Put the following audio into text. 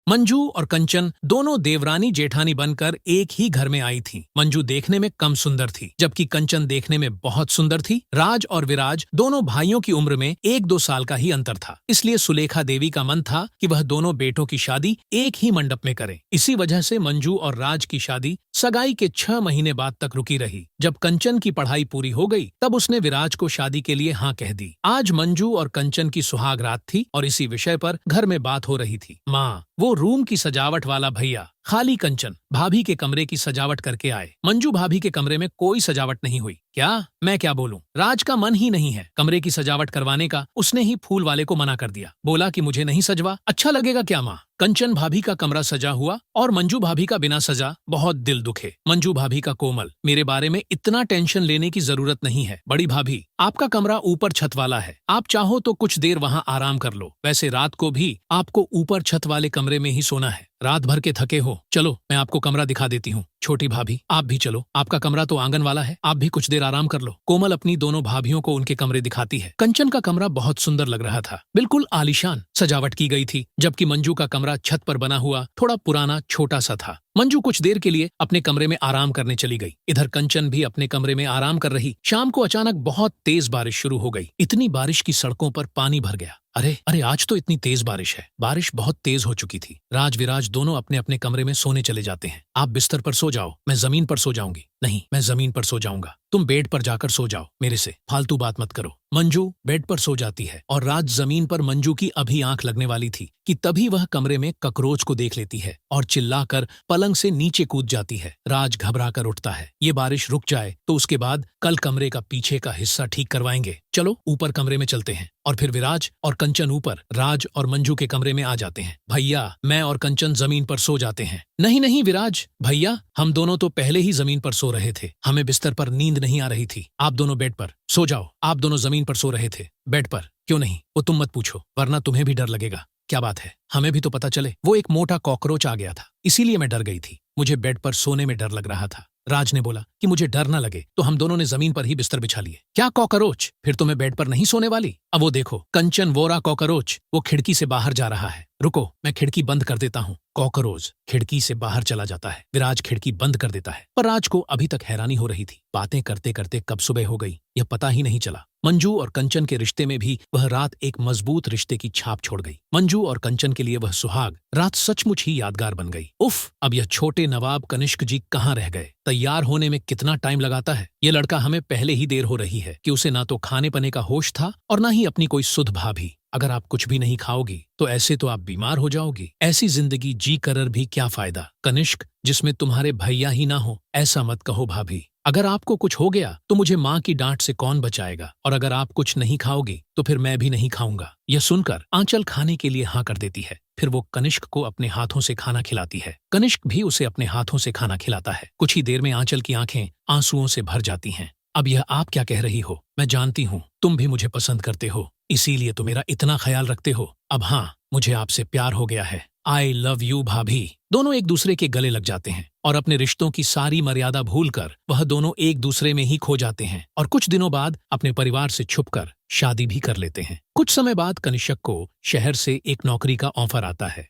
मंजू और कंचन दोनों देवरानी जेठानी बनकर एक ही घर में आई थीं। मंजू देखने में कम सुंदर थी, जबकि कंचन देखने में बहुत सुंदर थी। राज और विराज दोनों भाइयों की उम्र में 1-2 साल का ही अंतर था, इसलिए सुलेखा देवी का मन था कि वह दोनों बेटों की शादी एक ही मंडप में करे। इसी वजह से मंजू और राज की शादी सगाई के 6 महीने बाद तक रुकी रही। जब कंचन की पढ़ाई पूरी हो गई, तब उसने विराज को शादी के लिए हाँ कह दी। आज मंजू और कंचन की सुहाग रात थी और इसी विषय पर घर में बात हो रही थी। माँ, वो रूम की सजावट वाला भैया खाली कंचन भाभी के कमरे की सजावट करके आए। मंजू भाभी के कमरे में कोई सजावट नहीं हुई। क्या मैं क्या बोलूं? राज का मन ही नहीं है कमरे की सजावट करवाने का। उसने ही फूल वाले को मना कर दिया, बोला कि मुझे नहीं सजवा। अच्छा लगेगा क्या माँ? कंचन भाभी का कमरा सजा हुआ और मंजू भाभी का बिना सजा। बहुत दिल दुखे। मंजू भाभी का कोमल, मेरे बारे में इतना टेंशन लेने की जरूरत नहीं है। बड़ी भाभी, आपका कमरा ऊपर छत वाला है, आप चाहो तो कुछ देर वहाँ आराम कर लो। वैसे रात को भी आपको ऊपर छत वाले कमरे में ही सोना है। रात भर के थके हो, चलो मैं आपको कमरा दिखा देती हूँ। छोटी भाभी, आप भी चलो, आपका कमरा तो आंगन वाला है, आप भी कुछ देर आराम कर लो। कोमल अपनी दोनों भाभियों को उनके कमरे दिखाती है। कंचन का कमरा बहुत सुंदर लग रहा था, बिल्कुल आलीशान सजावट की गई थी, जबकि मंजू का कमरा छत पर बना हुआ थोड़ा पुराना छोटा सा था। मंजू कुछ देर के लिए अपने कमरे में आराम करने चली गई। इधर कंचन भी अपने कमरे में आराम कर रही। शाम को अचानक बहुत तेज बारिश शुरू हो गई। इतनी बारिश की सड़कों पर पानी भर गया। अरे अरे, आज तो इतनी तेज बारिश है। बारिश बहुत तेज हो चुकी थी। राज विराज दोनों अपने अपने कमरे में सोने चले जाते हैं। आप बिस्तर पर सो जाओ, मैं जमीन पर सो जाऊंगी। नहीं, मैं जमीन पर सो जाऊंगा, तुम बेड पर जाकर सो जाओ, मेरे से फालतू बात मत करो। मंजू बेड पर सो जाती है और राज जमीन पर। मंजू की अभी आंख लगने वाली थी कि तभी वह कमरे में ककरोच को देख लेती है और चिल्लाकर पलंग से नीचे कूद जाती है। राज घबरा कर उठता है। ये बारिश रुक जाए तो उसके बाद कल कमरे का पीछे का हिस्सा ठीक करवाएंगे। चलो ऊपर कमरे में चलते हैं। और फिर विराज और कंचन ऊपर राज और मंजू के कमरे में आ जाते हैं। भैया, मैं और कंचन जमीन पर सो जाते हैं। नहीं नहीं विराज भैया, हम दोनों तो पहले ही जमीन पर सो रहे थे, हमें बिस्तर पर नींद नहीं आ रही थी। आप दोनों बेड पर सो जाओ। आप दोनों जमीन पर सो रहे थे, बेड पर क्यों नहीं? वो तुम मत पूछो, वरना तुम्हें भी डर लगेगा। क्या बात है? हमें भी तो पता चले। वो एक मोटा कॉकरोच आ गया था, इसीलिए मैं डर गई थी। मुझे बेड पर सोने में डर लग रहा था। राज ने बोला कि मुझे डर न लगे, तो हम दोनों ने जमीन पर ही बिस्तर बिछा लिए। क्या कॉकरोच? फिर तो मैं बेड पर नहीं सोने वाली। अब वो देखो, कंचन वोरा कॉकरोच, वो खिड़की से बाहर जा रहा है। रुको, मैं खिड़की बंद कर देता हूँ। कॉकरोच खिड़की से बाहर चला जाता है। विराज खिड़की बंद कर देता है, पर राज को अभी तक हैरानी हो रही थी। बातें करते करते कब सुबह हो गई, यह पता ही नहीं चला। मंजू और कंचन के रिश्ते में भी वह रात एक मजबूत रिश्ते की छाप छोड़ गई। मंजू और कंचन के लिए वह सुहाग रात सचमुच ही यादगार बन गई। उफ, अब यह छोटे नवाब कनिष्क जी कहाँ रह गए? तैयार होने में कितना टाइम लगाता है ये लड़का। हमें पहले ही देर हो रही है कि उसे ना तो खाने पने का होश था और ना ही अपनी कोई सुध भाभी। अगर आप कुछ भी नहीं खाओगी तो ऐसे तो आप बीमार हो जाओगी। ऐसी जिंदगी जी कर भी क्या फायदा कनिष्क, जिसमें तुम्हारे भैया ही ना हो। ऐसा मत कहो भाभी, अगर आपको कुछ हो गया तो मुझे माँ की डांट से कौन बचाएगा? और अगर आप कुछ नहीं खाओगी तो फिर मैं भी नहीं खाऊंगा। यह सुनकर आंचल खाने के लिए हाँ कर देती है। फिर वो कनिष्क को अपने हाथों से खाना खिलाती है। कनिष्क भी उसे अपने हाथों से खाना खिलाता है। कुछ ही देर में आंचल की आंखें आंसुओं से भर जाती हैं। अब यह आप क्या कह रही हो? मैं जानती हूँ तुम भी मुझे पसंद करते हो, इसीलिए तो मेरा इतना ख्याल रखते हो। अब हाँ, मुझे आपसे प्यार हो गया है। आई लव यू भाभी। दोनों एक दूसरे के गले लग जाते हैं और अपने रिश्तों की सारी मर्यादा भूलकर वह दोनों एक दूसरे में ही खो जाते हैं और कुछ दिनों बाद अपने परिवार से छुपकर शादी भी कर लेते हैं। कुछ समय बाद कनिष्क को शहर से एक नौकरी का ऑफर आता है।